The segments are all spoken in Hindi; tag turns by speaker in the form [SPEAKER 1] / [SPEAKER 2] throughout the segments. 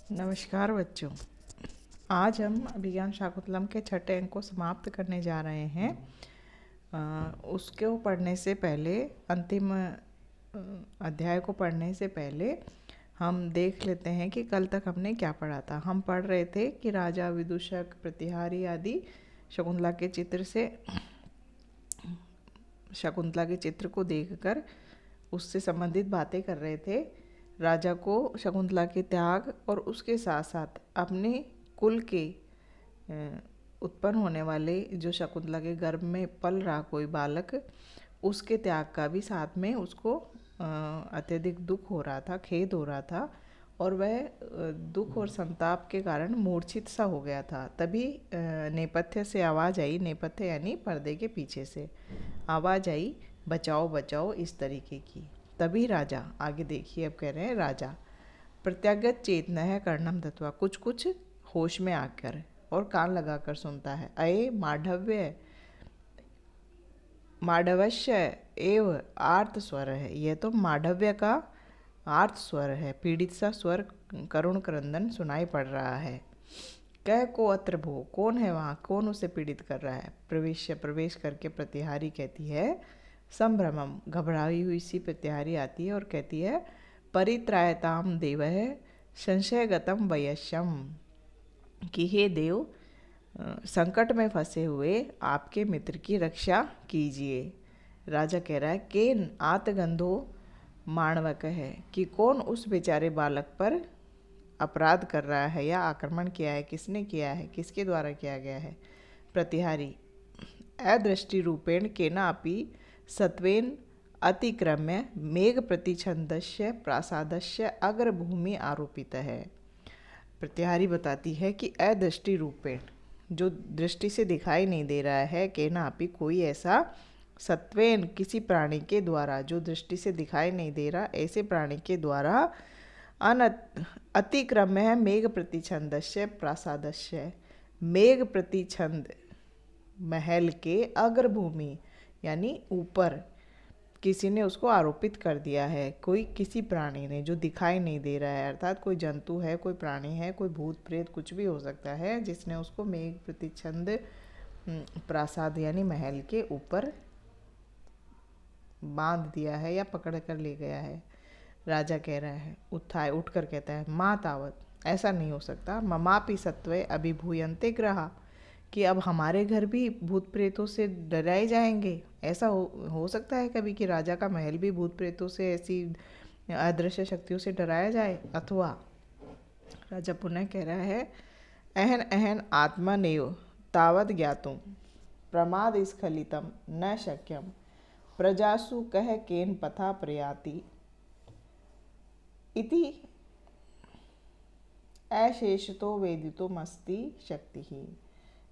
[SPEAKER 1] नमस्कार बच्चों। आज हम अभिज्ञान शाकुंतलम के छठे अंक को समाप्त करने जा रहे हैं। उसको पढ़ने से पहले, अंतिम अध्याय को पढ़ने से पहले हम देख लेते हैं कि कल तक हमने क्या पढ़ा था। हम पढ़ रहे थे कि राजा, विदूषक, प्रतिहारी आदि शकुंतला के चित्र को देखकर उससे संबंधित बातें कर रहे थे। राजा को शकुंतला के त्याग और उसके साथ साथ अपने कुल के उत्पन्न होने वाले, जो शकुंतला के गर्भ में पल रहा कोई बालक, उसके त्याग का भी साथ में उसको अत्यधिक दुख हो रहा था, खेद हो रहा था, और वह दुख और संताप के कारण मूर्छित सा हो गया था। तभी नेपथ्य से आवाज़ आई, नेपथ्य यानी पर्दे के पीछे से आवाज़ आई, बचाओ बचाओ, इस तरीके की। तभी राजा, आगे देखिए, अब कह रहे हैं राजा, प्रत्यागत चेतना है कर्णम दत्वा, कुछ कुछ होश में आकर और कान लगाकर सुनता है। अये माढ़वस्य एव आर्त स्वर है। यह तो माढ़व्य का आर्त स्वर है, पीड़ित सा स्वर, करुण क्रंदन सुनाई पड़ रहा है। कह को अत्र भो, कौन है वहाँ, कौन उसे पीड़ित कर रहा है। प्रवेश करके प्रतिहारी कहती है, संभ्रमम, घबराई हुई सी प्रतिहारी आती है और कहती है, परित्रायताम देवः संशयगतम वयस्यम, कि हे देव, संकट में फंसे हुए आपके मित्र की रक्षा कीजिए। राजा कह रहा है, केन आतगंधो माणवक है, कि कौन उस बेचारे बालक पर अपराध कर रहा है या आक्रमण किया है, किसने किया है, किसके द्वारा किया गया है। प्रतिहारी, अदृष्टि रूपेण केनापि सत्वेन अतिक्रम्य मेघ प्रतिछंदस्य प्रासादस्य अग्रभूमि आरोपित है। प्रतिहारी बताती है कि अदृष्टि रूपेण, जो दृष्टि से दिखाई नहीं दे रहा है, केनापि कोई ऐसा, सत्वेन किसी प्राणी के द्वारा, जो दृष्टि से दिखाई नहीं दे रहा, ऐसे प्राणी के द्वारा अतिक्रम्य है मेघ प्रतिछंदस्य प्रासादस्य, मेघ प्रतिछंद महल के अग्रभूमि यानी ऊपर किसी ने उसको आरोपित कर दिया है। कोई किसी प्राणी ने, जो दिखाई नहीं दे रहा है, अर्थात कोई जंतु है, कोई प्राणी है, कोई भूत प्रेत, कुछ भी हो सकता है, जिसने उसको मेघ प्रतिछंद प्रासाद यानी महल के ऊपर बांध दिया है या पकड़ कर ले गया है। राजा कह रहा है, उठकर कहता है, माँ तावत, ऐसा नहीं हो सकता। ममापि सत्वे अभिभूयन्ते ग्रहा, कि अब हमारे घर भी भूत प्रेतों से डराए जाएंगे। ऐसा हो सकता है कभी कि राजा का महल भी भूत प्रेतों से, ऐसी अदृश्य शक्तियों से डराया जाए। अथवा राजा पुनः कह रहा है, अहन अहन आत्मनेव तावत ज्ञातुम प्रमाद स्खलितम न शक्यम प्रजासु कह केन पथा प्रयाति इति अशेषतो वेदितुमस्ति शक्ति ही।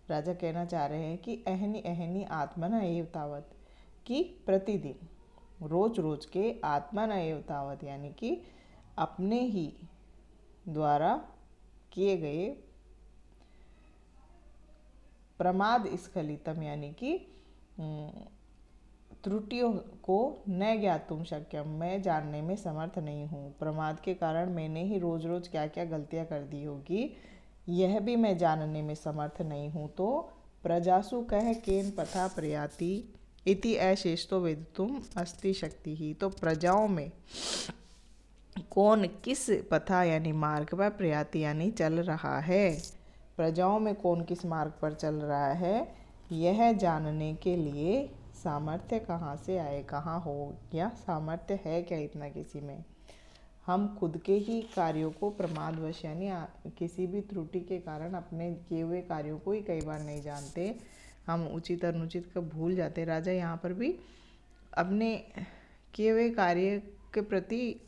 [SPEAKER 1] राजा कहना चाह रहे हैं कि अहनि अहनि आत्मन एव तावत, कि प्रतिदिन, रोज रोज के, आत्मन एव तावत यानी कि अपने ही द्वारा किए गए, प्रमाद स्खलितम यानी कि त्रुटियों को न ज्ञातुम शक्यम, मैं जानने में समर्थ नहीं हूँ। प्रमाद के कारण मैंने ही रोज रोज क्या क्या गलतियाँ कर दी होगी, यह भी मैं जानने में समर्थ नहीं हूँ। तो प्रजासु कह केन पथा प्रयाति इति अशेषतो वेदितुम अस्ति शक्ति ही, तो प्रजाओं में कौन किस पथा यानी मार्ग पर, प्रयाति यानी चल रहा है, प्रजाओं में कौन किस मार्ग पर चल रहा है, यह जानने के लिए सामर्थ्य कहाँ से आए, कहाँ हो, या सामर्थ्य है क्या इतना किसी में। हम खुद के ही कार्यों को प्रमादवश यानी किसी भी त्रुटि के कारण अपने किए हुए कार्यों को ही कई बार नहीं जानते, हम उचित अनुचित को भूल जाते। राजा यहाँ पर भी अपने किए हुए कार्य के प्रति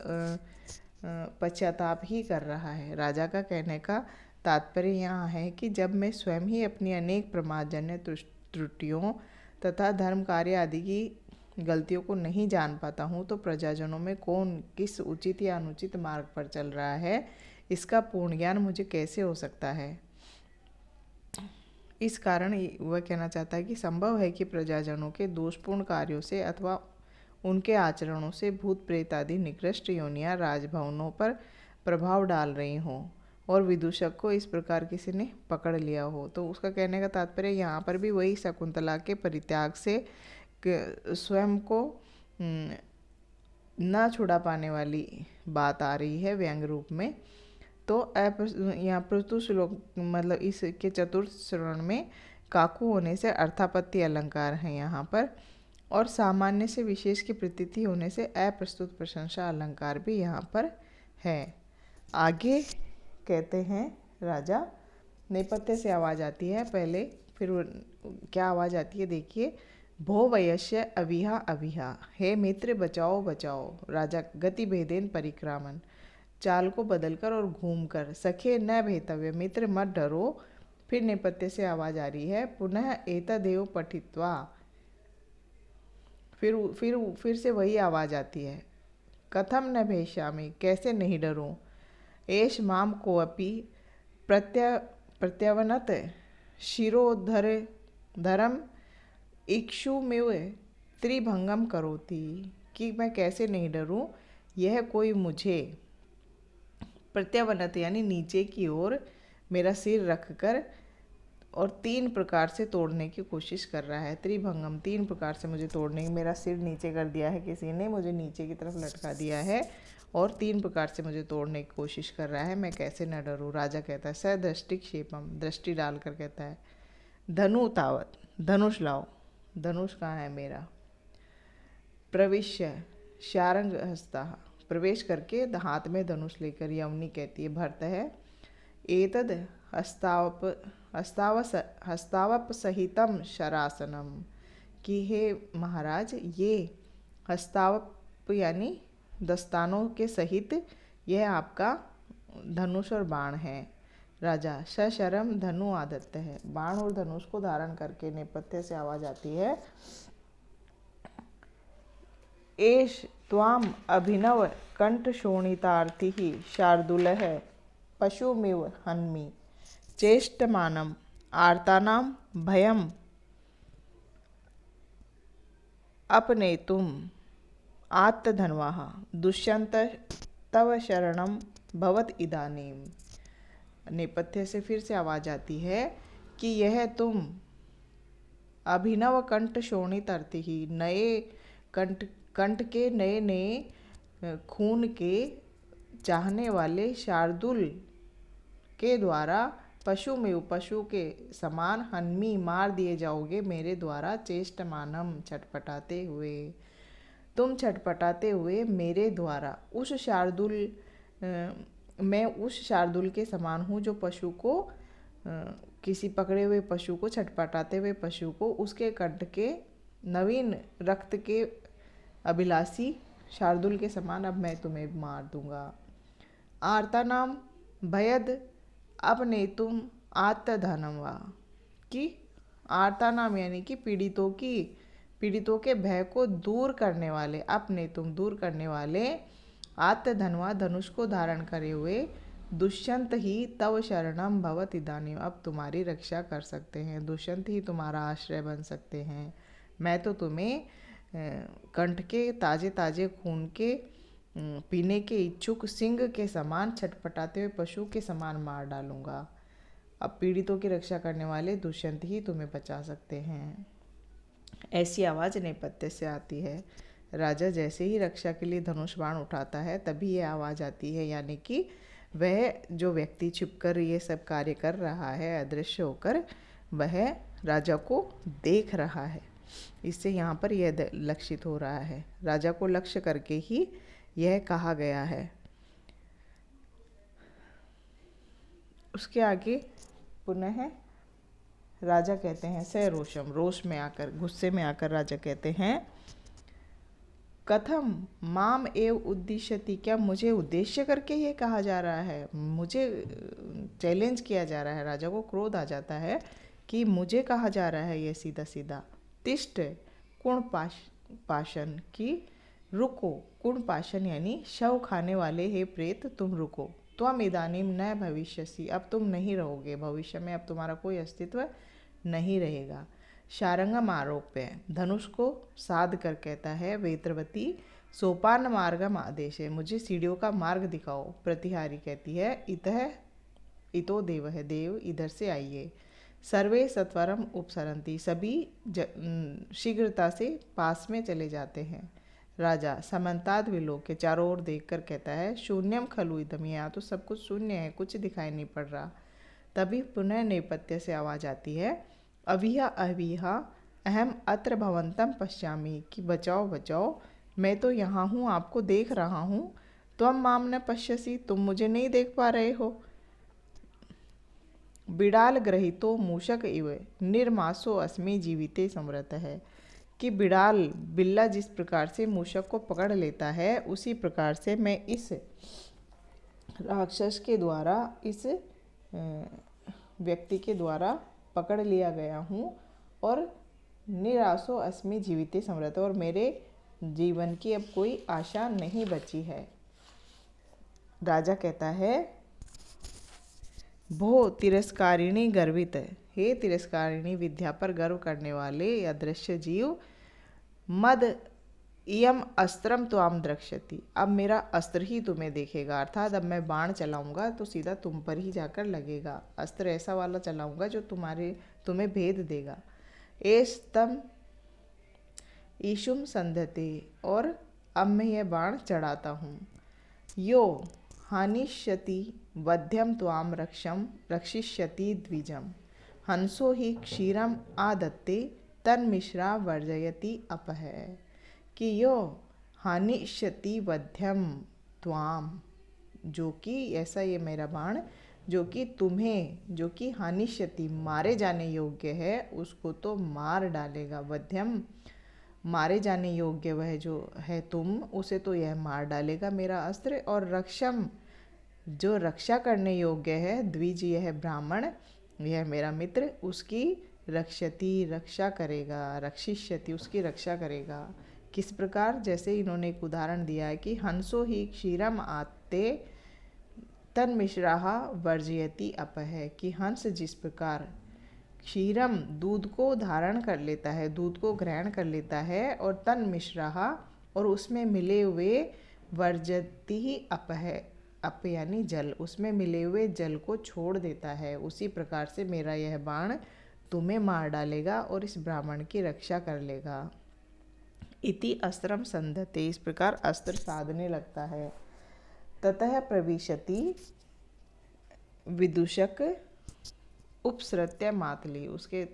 [SPEAKER 1] पश्चाताप ही कर रहा है। राजा का कहने का तात्पर्य यहाँ है कि जब मैं स्वयं ही अपनी अनेक प्रमादजन्य त्रुटियों तथा धर्म कार्य आदि की गलतियों को नहीं जान पाता हूँ, तो प्रजाजनों में कौन किस उचित या अनुचित मार्ग पर चल रहा है, इसका पूर्ण ज्ञान मुझे कैसे हो सकता है। इस कारण वह कहना चाहता है कि संभव है कि प्रजाजनों के दोषपूर्ण कार्यों से अथवा उनके आचरणों से भूत प्रेत आदि निकृष्ट योनियाँ राजभवनों पर प्रभाव डाल रही हों। और विदूषक को इस प्रकार किसी ने पकड़ लिया हो। तो उसका कहने का तात्पर्य यहाँ पर भी वही शकुंतला के परित्याग से स्वयं को न छुड़ा पाने वाली बात आ रही है व्यंग रूप में। तो यहाँ प्रस्तुत श्लोक मतलब इसके चतुर्थ चरण में काकू होने से अर्थापत्ति अलंकार है यहाँ पर, और सामान्य से विशेष की प्रतीति होने से अप्रस्तुत प्रशंसा अलंकार भी यहाँ पर है। आगे कहते हैं राजा, नेपथ्य से आवाज़ आती है पहले, फिर क्या आवाज़ आती है देखिए। भो वयस्य अविहा अविहा, हे मित्र बचाओ बचाओ। राजा गति भेदेन परिक्रामन, चाल को बदलकर और घूमकर। सखे न भेतव्य, मित्र मत डरो। फिर नेपथ्य से आवाज़ आ रही है, पुनः एतदेव पठित्वा। फिर से वही आवाज़ आती है, कथम न भैष्यामि, कैसे नहीं डरूं। एष माम कोऽपि प्रत्यवनत शिरोधरम इक्षुमेव त्रिभंगम करोति, कि मैं कैसे नहीं डरूं, यह कोई मुझे प्रत्यवनत यानी नीचे की ओर मेरा सिर रखकर और 3 प्रकार से तोड़ने की कोशिश कर रहा है। त्रिभंगम, 3 प्रकार से मुझे तोड़ने की, मेरा सिर नीचे कर दिया है किसी ने, मुझे नीचे की तरफ लटका दिया है और 3 प्रकार से मुझे तोड़ने की कोशिश कर रहा है, मैं कैसे न डरूं। राजा कहता है, स दृष्टिक्षेपम, दृष्टि डालकर कहता है, धनु तावत, धनुष लाओ, धनुष कहाँ है मेरा। प्रविश्य शारंग हस्ता, प्रवेश करके हाथ में धनुष लेकर यमुनी कहती है, भरत है। एतद हस्तावप सहितम शरासनम, कि हे महाराज ये हस्तावप यानी दस्तानों के सहित यह आपका धनुष और बाण है। राजा, सशरम धनु आदत्त है, बाण और धनुष को धारण करके नेपथ्य से आवाज आती है, एष त्वाम अभिनव कंठ शोणितार्थी शार्दूलः पशुमिव हन्मि चेष्टमानम आर्तानाम भयम अपनेतुम आत्तधन्वाः दुष्यंत तव शरणम भवत इदानीम। नेपथ्य से फिर से आवाज आती है कि यह तुम अभिनव कंठ शोणितार्थी ही, नए कंठ के नए नए खून के चाहने वाले शार्दुल के द्वारा पशु में पशु के समान हन्मी मार दिए जाओगे मेरे द्वारा। चेष्टमानम छटपटाते हुए, तुम छटपटाते हुए मेरे द्वारा। उस शार्दुल मैं उस शार्दुल के समान हूँ जो पशु को किसी पकड़े हुए पशु को, छटपटाते हुए पशु को उसके कंठ के नवीन रक्त के अभिलाषी शार्दुल के समान अब मैं तुम्हें मार दूंगा। आर्तानाम भयद अपनेतुम आत्तधनवा, कि आर्तानाम यानी कि पीड़ितों के भय को दूर करने वाले, अपने तुम दूर करने वाले, आत्तधनवा धनुष को धारण करे हुए, दुष्यंत ही तव शरणम भवत इदानीम, अब तुम्हारी रक्षा कर सकते हैं, दुष्यंत ही तुम्हारा आश्रय बन सकते हैं। मैं तो तुम्हें कंठ के ताजे ताजे खून के पीने के इच्छुक सिंह के समान, छटपटाते हुए पशु के समान मार डालूंगा। अब पीड़ितों की रक्षा करने वाले दुष्यंत ही तुम्हें बचा सकते हैं। ऐसी आवाज़ नेपथ्य से आती है। राजा जैसे ही रक्षा के लिए धनुष बाण उठाता है तभी ये आवाज़ आती है, यानी कि वह जो व्यक्ति छिपकर ये सब कार्य कर रहा है अदृश्य होकर, वह राजा को देख रहा है। इससे यहाँ पर यह लक्षित हो रहा है, राजा को लक्ष्य करके ही यह कहा गया है। उसके आगे पुनः राजा कहते हैं, स रोषम, रोष में आकर, गुस्से में आकर राजा कहते हैं, कथम माम एव उद्दिश्यति, क्या मुझे उद्देश्य करके ये कहा जा रहा है, मुझे चैलेंज किया जा रहा है। राजा को क्रोध आ जाता है कि मुझे कहा जा रहा है ये सीधा सीधा। तिष्ठ कुण पाशन, की रुको, कुण पाशन यानी शव खाने वाले हे प्रेत तुम रुको। त्वम इदानीम न भविष्यसि, अब तुम नहीं रहोगे, भविष्य में अब तुम्हारा कोई अस्तित्व नहीं रहेगा। शारंगम आरोप्य, धनुष को साध कर कहता है, वेत्रवती सोपान मार्गम आदेश है, मुझे सीढ़ियों का मार्ग दिखाओ। प्रतिहारी कहती है, इतः इतो देव है, देव इधर से आइए। सर्वे सत्वरम उपसरंती, सभी शीघ्रता से पास में चले जाते हैं। राजा समन्ताद विलोक्य, चारों ओर देखकर कहता है, शून्यम खलु इदम, यहाँ तो सब कुछ शून्य है, कुछ दिखाई नहीं पड़ रहा। तभी पुनः नेपथ्य से आवाज आती है, अभिहा अभिहा अहम अत्र भवंतम पश्यामि, कि बचाओ बचाओ, मैं तो यहाँ हूँ, आपको देख रहा हूँ। त्वम माम न पश्यसि, तुम मुझे नहीं देख पा रहे हो। बिड़ाल ग्रहितो मूषक इव निर्मासो अस्मि जीविते समृत है, कि बिड़ाल बिल्ला जिस प्रकार से मूषक को पकड़ लेता है, उसी प्रकार से मैं इस राक्षस के द्वारा, इस व्यक्ति के द्वारा पकड़ लिया गया हूँ, और निराशो अस्मि जीविते समृत, और मेरे जीवन की अब कोई आशा नहीं बची है। राजा कहता है, भो तिरस्कारिणी गर्वित, हे तिरस्कारिणी विद्या पर गर्व करने वाले अदृश्य जीव, मद इयम अस्त्रम त्वाम द्रक्ष्यति, अब मेरा अस्त्र ही तुम्हें देखेगा, अर्थात अब मैं बाण चलाऊंगा तो सीधा तुम पर ही जाकर लगेगा। अस्त्र ऐसा वाला चलाऊंगा जो तुम्हें भेद देगा। एस तम ईशुम संधते, और अब मैं यह बाण चढ़ाता हूँ। यो हानिष्यति वध्यम त्वाम रक्षिष्यति द्विजम, हंसो ही क्षीरम आदत्ते तन्मिश्रा वर्जयति अपह, कि यो हानिष्यति वध्यम त्वाम, जो कि ऐसा ये मेरा बाण जो कि तुम्हें, जो कि हानिष्यति मारे जाने योग्य है, उसको तो मार डालेगा। वध्यम मारे जाने योग्य वह जो है तुम, उसे तो यह मार डालेगा मेरा अस्त्र। और रक्षम जो रक्षा करने योग्य है, द्विज यह ब्राह्मण, यह मेरा मित्र, उसकी रक्षति रक्षा करेगा, रक्षिष्यति उसकी रक्षा करेगा। किस प्रकार? जैसे इन्होंने एक उदाहरण दिया है कि हंसो ही क्षीरम आते तन मिश्राहा वर्जयति अपह, कि हंस जिस प्रकार क्षीरम दूध को धारण कर लेता है, दूध को ग्रहण कर लेता है, और तन मिश्राहा और उसमें मिले हुए वर्जती ही अपह, अप यानी जल, उसमें मिले हुए जल को छोड़ देता है, उसी प्रकार से मेरा यह बाण तुम्हें मार डालेगा और इस ब्राह्मण की रक्षा कर लेगा। इति अस्त्रम संधते, इस प्रकार अस्त्र साधने लगता है। ततः प्रविशति विदूषक उपसृत्य मातली, उसके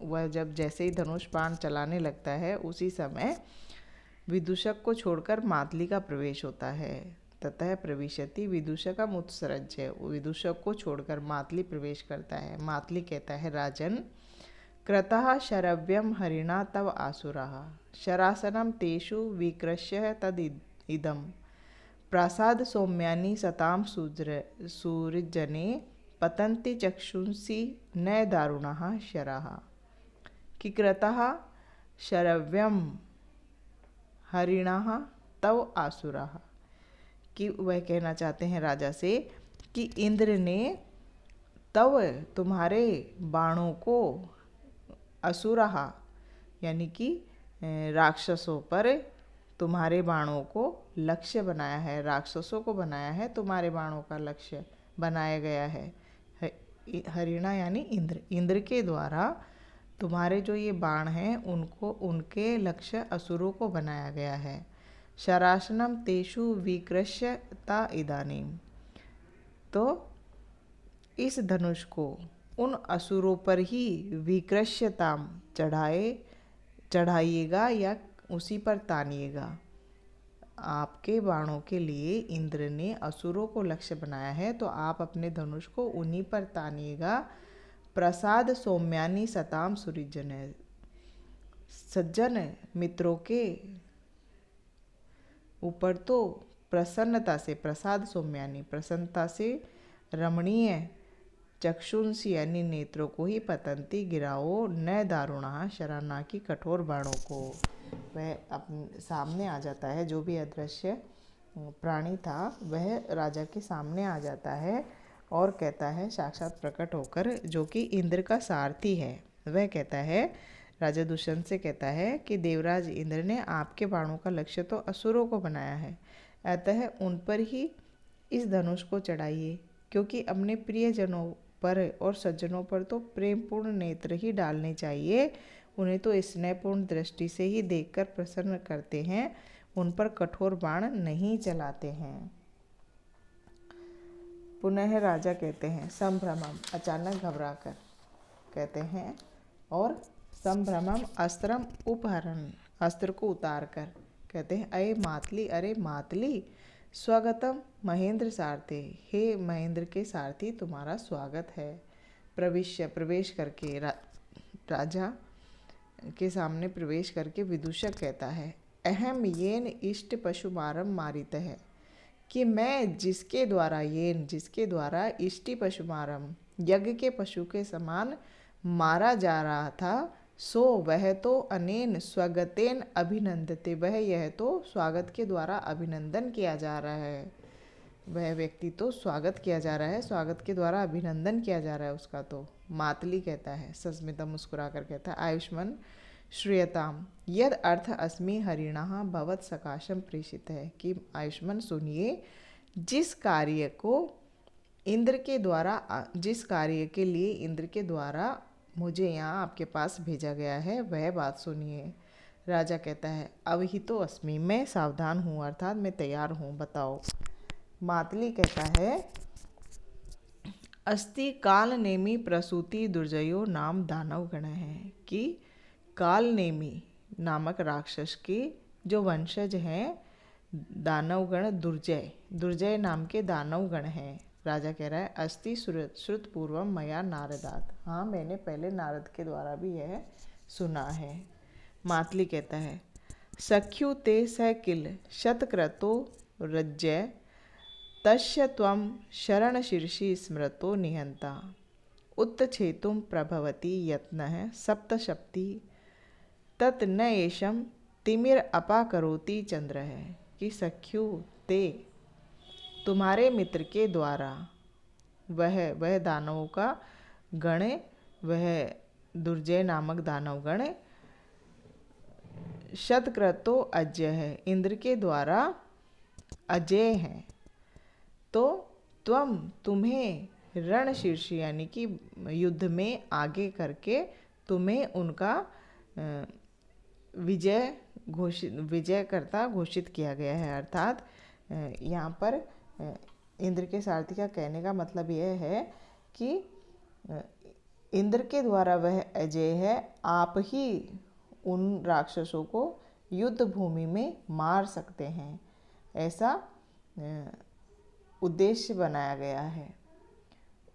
[SPEAKER 1] वह जब जैसे ही धनुष बाण चलाने लगता है, उसी समय विदूषक को छोड़कर मातली का प्रवेश होता है। ततः प्रविशति विदूषकम उत्सृज्य, विदूषक को छोड़कर मातली प्रवेश करता है। मातली कहता है, राजन कृतः शरव्यम हरिणा तव आसुरः, शरासनम तेषु विकृष्य तद इदम, प्रासाद सौम्यानि सताम सूर्यजने पतन्ति चक्षुंसि न दारुणः शराः, कि कृतः शरव्यम हरिणः तव आसुरः, कि वह कहना चाहते हैं राजा से कि इंद्र ने तव तुम्हारे बाणों को, असुरः यानी कि राक्षसों पर तुम्हारे बाणों को लक्ष्य बनाया है, राक्षसों को बनाया है, तुम्हारे बाणों का लक्ष्य बनाया गया है। हरिणा यानी इंद्र, इंद्र के द्वारा तुम्हारे जो ये बाण हैं उनको, उनके लक्ष्य असुरों को बनाया गया है। शरासनम तेषु विकृष्यता इदानीम, तो इस धनुष को उन असुरों पर ही विकृष्यताम चढ़ाइएगा या उसी पर तानिएगा। आपके बाणों के लिए इंद्र ने असुरों को लक्ष्य बनाया है, तो आप अपने धनुष को उन्हीं पर तानिएगा। प्रसाद सौम्यानि सताम सुरिजन, सज्जन मित्रों के ऊपर तो प्रसन्नता से, प्रसाद सौम्यानि प्रसन्नता से रमणीय, चक्षुंसी यानी नेत्रों को ही, पतंती गिराओ, न दारुणा शराना की कठोर बाणों को। वह अपने सामने आ जाता है, जो भी अदृश्य प्राणी था वह राजा के सामने आ जाता है और कहता है, साक्षात प्रकट होकर, जो कि इंद्र का सारथी है, वह कहता है, राजा दुष्यंत से कहता है कि देवराज इंद्र ने आपके बाणों का लक्ष्य तो असुरों को बनाया है, अतः उन पर ही इस धनुष को चढ़ाइए, क्योंकि अपने प्रियजनों पर और सज्जनों पर तो प्रेमपूर्ण नेत्र ही डालने चाहिए। उन्हें तो स्नेहपूर्ण दृष्टि से ही देखकर प्रसन्न करते हैं, उन पर कठोर बाण नहीं चलाते हैं। पुनः राजा कहते हैं संभ्रमम, अचानक घबराकर कहते हैं, और संभ्रमम अस्त्रम उपहरण, अस्त्र को उतार कर कहते हैं अये मातली, अरे मातली, स्वागतम महेंद्र सारथे, हे महेंद्र के सारथी तुम्हारा स्वागत है। प्रविश्य, प्रवेश करके, राजा के सामने प्रवेश करके विदूषक कहता है अहम येन इष्ट पशुमारम मारित है, कि मैं जिसके द्वारा इष्टि पशुमारम, यज्ञ के पशु के समान मारा जा रहा था, सो वह तो अनेन स्वगतेन अभिनंदते, वह यह तो स्वागत के द्वारा अभिनंदन किया जा रहा है, वह व्यक्ति तो स्वागत किया जा रहा है, स्वागत के द्वारा अभिनंदन किया जा रहा है उसका। तो मातली कहता है, सस्मिता मुस्कुरा कर कहता है आयुष्मान श्रूयताम यद अर्थ अस्मि हरिणः भवत सकाशम प्रेषित है, कि आयुष्मान सुनिए, जिस कार्य के लिए इंद्र के द्वारा मुझे यहाँ आपके पास भेजा गया है वह बात सुनिए। राजा कहता है अब ही तो अस्मि, मैं सावधान हूँ, अर्थात मैं तैयार हूँ, बताओ। मातली कहता है अस्ति कालनेमी प्रसूति दुर्जयो नाम दानव गण है, कि कालनेमी नामक राक्षस के जो वंशज हैं दानवगण, दुर्जय नाम के दानवगण हैं। राजा कह रहा है अस्ति श्रुत पूर्वम मया नारदात, हाँ मैंने पहले नारद के द्वारा भी यह सुना है। मातली कहता है सख्यु ते स किल शतक्रतो रज्जय तस्य त्वं शरणशीर्षि स्मृतो निहंता उत्तछेतुं प्रभवति यत्नः सप्तशप्ति तत् न एषम तिमिर अपाकरोति चंद्र है, कि सख्यु ते तुम्हारे मित्र के द्वारा वह दानवों का गण, वह दुर्जय नामक दानव गण शतक्रतो अजय है, इंद्र के द्वारा अजय हैं, तो तुम्हें रणशीर्ष यानी कि युद्ध में आगे करके तुम्हें उनका विजयकर्ता घोषित किया गया है। अर्थात यहाँ पर इंद्र के सारथी का कहने का मतलब यह है कि इंद्र के द्वारा वह अजय है, आप ही उन राक्षसों को युद्ध भूमि में मार सकते हैं, ऐसा उद्देश्य बनाया गया है।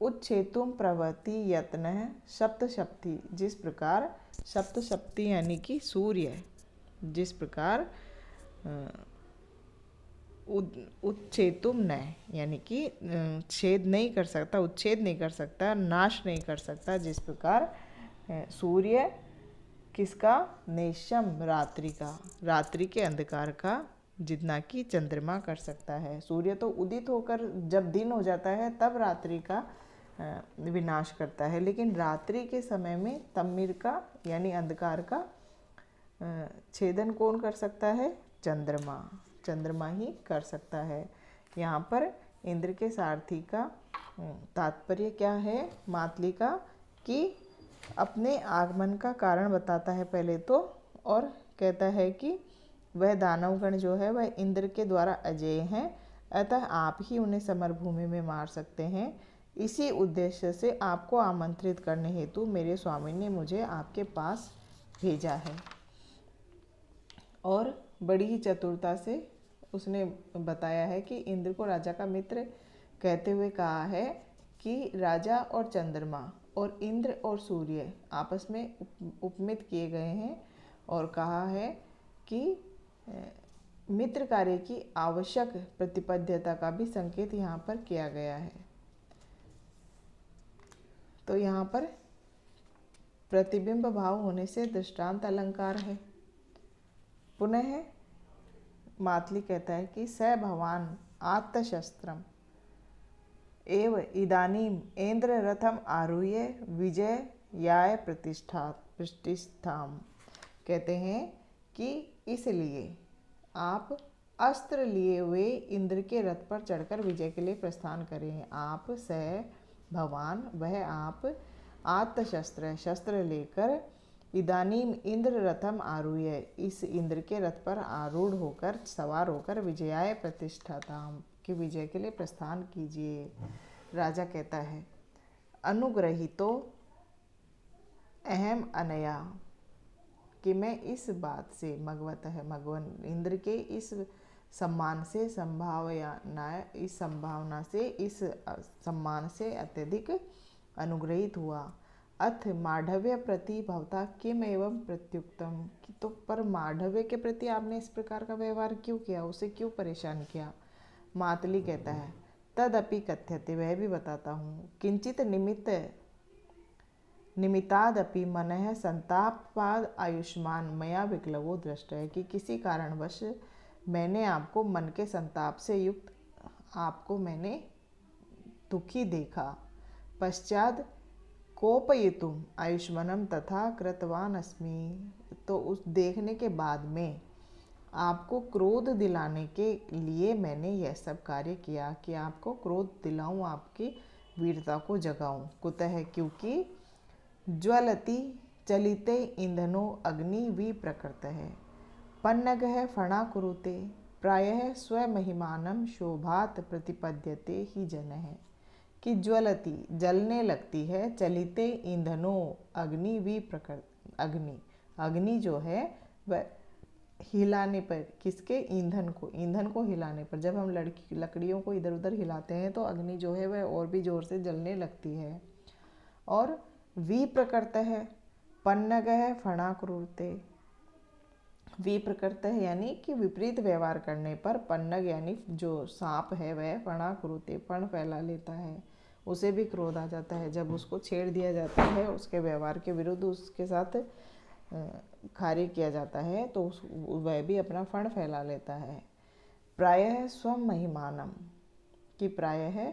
[SPEAKER 1] उच्छेतुम प्रवृत्ति यत्न सप्तशक्ति, जिस प्रकार सप्तशक्ति यानी कि सूर्य जिस प्रकार उच्छेतुम न यानी कि छेद नहीं कर सकता, उच्छेद नहीं कर सकता, नाश नहीं कर सकता, जिस प्रकार सूर्य किसका नेशम रात्रि के अंधकार का जितना कि चंद्रमा कर सकता है। सूर्य तो उदित होकर जब दिन हो जाता है तब रात्रि का विनाश करता है, लेकिन रात्रि के समय में तमिर का यानी अंधकार का छेदन कौन कर सकता है? चंद्रमा ही कर सकता है। यहाँ पर इंद्र के सारथी का तात्पर्य क्या है मातली का, कि अपने आगमन का कारण बताता है पहले तो, और कहता है कि वह दानवगण जो है वह इंद्र के द्वारा अजेय हैं, अतः आप ही उन्हें समरभूमि में मार सकते हैं। इसी उद्देश्य से आपको आमंत्रित करने हेतु मेरे स्वामी ने मुझे आपके पास भेजा है। और बड़ी ही चतुरता से उसने बताया है कि इंद्र को राजा का मित्र कहते हुए कहा है कि राजा और चंद्रमा और इंद्र और सूर्य आपस में उपमित किए गए हैं, और कहा है कि मित्र कार्य की आवश्यक प्रतिपद्यता का भी संकेत यहाँ पर किया गया है। तो यहाँ पर प्रतिबिंब भाव होने से दृष्टांत अलंकार है। पुनः मातली कहता है कि स भवान आत्तशस्त्रम एव इदानीम इंद्र रथम आरूह्य विजय याय प्रतिष्ठाम, कहते हैं कि इसलिए आप अस्त्र लिए हुए इंद्र के रथ पर चढ़कर विजय के लिए प्रस्थान करें। आप स भवान, वह आप, आत्तशस्त्र, शस्त्र लेकर, इदानीम इंद्र रथम आरूह्य, इस इंद्र के रथ पर आरूढ़ होकर, सवार होकर, विजयाय प्रतिष्ठाताम, कि विजय के लिए प्रस्थान कीजिए। राजा कहता है, अनुग्रहीतो अहम अनया, कि मैं इस बात से मगवत है, मगवन, इंद्र के इस सम्मान से, इस संभावना से, इस सम्मान से अत्यधिक अनुग्रहित हुआ। अथ माढ़व्य प्रति भवता किम एवं प्रत्युक्तम, कि तो पर माढ़व्य के प्रति आपने इस प्रकार का व्यवहार क्यों किया, उसे क्यों परेशान किया। मातली कहता है, तदपि कथ्यते, वह भी बताता हूँ, किंचित निमित्तादपि मनः संतापाद आयुष्मान मया विक्लवो दृष्ट है, कि किसी कारणवश मैंने आपको मन के संताप से युक्त आपको मैंने दुखी देखा। पश्चात कोपयितुम आयुष्मानम तथा कृतवान अस्मि, तो उस देखने के बाद में आपको क्रोध दिलाने के लिए मैंने यह सब कार्य किया, कि आपको क्रोध दिलाऊं, आपकी वीरता को जगाऊं। कुतः, क्योंकि ज्वलति चलिते ईंधनो अग्नि विप्रकृत है, पन्नग है फणा कुरुते, प्रायः स्वमहिमानम शोभात प्रतिपद्यते ही जन है, कि ज्वलती, जलने लगती है, चलिते ईंधनो अग्नि विप्रकृत, अग्नि जो है वह हिलाने पर, किसके, ईंधन को हिलाने पर, जब हम लकड़ियों को इधर उधर हिलाते हैं तो अग्नि जो है वह और भी जोर से जलने लगती है। और विप्रकृत है, पन्नग है फणा क्रूरते, विप्रकृत है यानी कि विपरीत व्यवहार करने पर, पन्नग यानी जो सांप है वह फणा क्रूरते, फण फैला लेता है, उसे भी क्रोध आ जाता है। जब उसको छेड़ दिया जाता है, उसके व्यवहार के विरुद्ध उसके साथ कार्य किया जाता है, तो वह भी अपना फण फैला लेता है। प्रायः स्वम महिमानम, कि प्रायः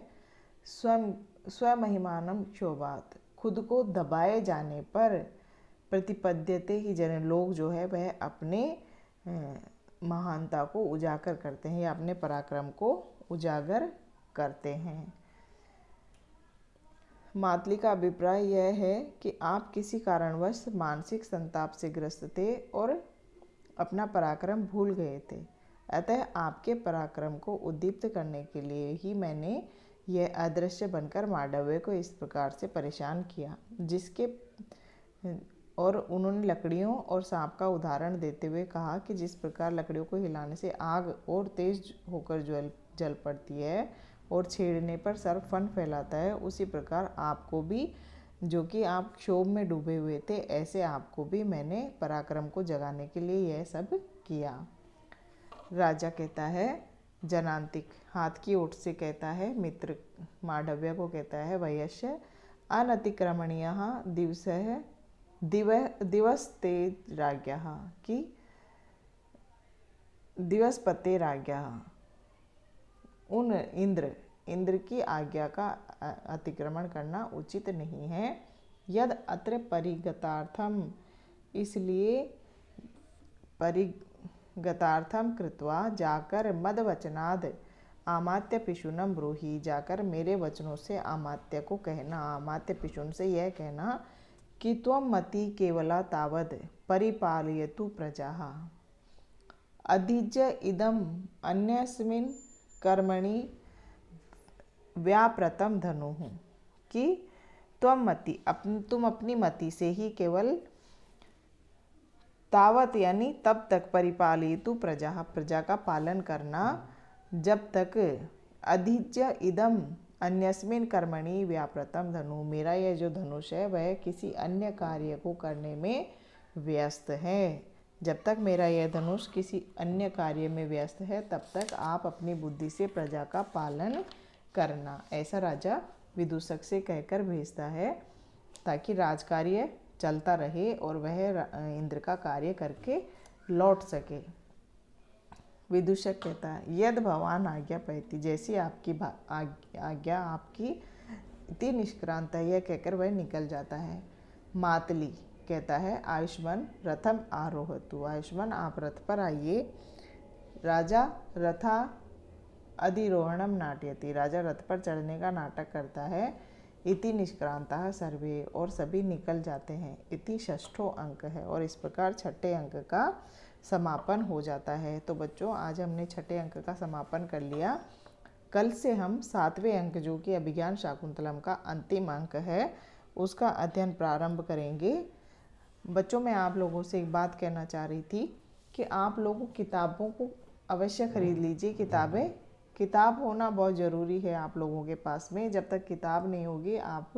[SPEAKER 1] स्वमहिमानम क्षोभात, खुद को दबाए जाने पर, प्रतिपद्यते ही जन, लोग जो है वह अपने महानता को उजागर करते हैं या अपने पराक्रम को उजागर करते हैं। मातली का अभिप्राय यह है कि आप किसी कारणवश मानसिक संताप से ग्रस्त थे और अपना पराक्रम भूल गए थे, अतः आपके पराक्रम को उद्दीप्त करने के लिए ही मैंने यह अदृश्य बनकर मांडव्य को इस प्रकार से परेशान किया, जिसके और उन्होंने लकड़ियों और सांप का उदाहरण देते हुए कहा कि जिस प्रकार लकड़ियों को हिलाने से आग और तेज होकर जल पड़ती है और छेड़ने पर सर्प फन फैलाता है, उसी प्रकार आपको भी, जो कि आप क्षोभ में डूबे हुए थे, ऐसे आपको भी मैंने पराक्रम को जगाने के लिए यह सब किया। राजा कहता है, जनांतिक, हाथ की ओट से कहता है, मित्र मांडव्य को कहता है, वयस्य अनतिक्रमणीय दिवस्ते राज्ञः, कि दिवसपते राज्ञः, उन इंद्र की आज्ञा का अतिक्रमण करना उचित नहीं है। यद अत्र परिगतार्थम, इसलिए परिगतार्थम कृत्वा, जाकर मदवचनाद आमात्य पिशुनम ब्रूहि, जाकर मेरे वचनों से आमात्य को कहना, आमात्य पिशुन से यह कहना कि त्वं मति केवला तावद परिपालयतु प्रजाः, अधिज्य इदम अन्यस्मिन् कर्मणि व्याप्रतम धनुः, कि तुम अपनी मति से ही केवल, तावत यानी तब तक, परिपालयतु प्रजा, प्रजा का पालन करना, जब तक, अधिज्य इदम अन्यस्मिन् कर्मणि व्याप्रतम धनु, मेरा यह जो धनुष है वह किसी अन्य कार्य को करने में व्यस्त है। जब तक मेरा यह धनुष किसी अन्य कार्य में व्यस्त है, तब तक आप अपनी बुद्धि से प्रजा का पालन करना, ऐसा राजा विदूषक से कहकर भेजता है, ताकि राजकार्य चलता रहे और वह इंद्र का कार्य करके लौट सके। विदूषक कहता है, यद भवान आज्ञा पयति, जैसी आपकी आज्ञा आपकी, इति निष्क्रांत, यह कहकर वह निकल जाता है। मातली कहता है, आयुष्मान रथम आरोहतु, आयुष्मान आप रथ पर आइए। राजा रथा अधिरोहणम नाट्यति, राजा रथ पर चढ़ने का नाटक करता है। इति निष्क्रांतः सर्वे, और सभी निकल जाते हैं। इति षष्ठो अंक है, और इस प्रकार छठे अंक का समापन हो जाता है। तो बच्चों आज हमने छठे अंक का समापन कर लिया। कल से हम सातवें अंक जो कि अभिज्ञान शाकुंतलम का अंतिम अंक है उसका अध्ययन प्रारंभ करेंगे। बच्चों मैं आप लोगों से एक बात कहना चाह रही थी कि आप लोगों किताबों को अवश्य खरीद लीजिए। किताब होना बहुत ज़रूरी है आप लोगों के पास में। जब तक किताब नहीं होगी आप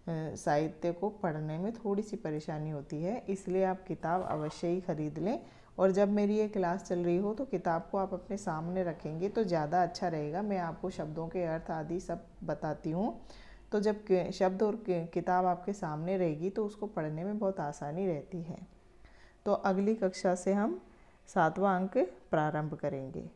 [SPEAKER 1] साहित्य को पढ़ने में थोड़ी सी परेशानी होती है, इसलिए आप किताब अवश्य ही खरीद लें। और जब मेरी ये क्लास चल रही हो तो किताब को आप अपने सामने रखेंगे तो ज़्यादा अच्छा रहेगा। मैं आपको शब्दों के अर्थ आदि सब बताती हूँ, तो जब शब्द और किताब आपके सामने रहेगी तो उसको पढ़ने में बहुत आसानी रहती है। तो अगली कक्षा से हम सातवां अंक प्रारंभ करेंगे।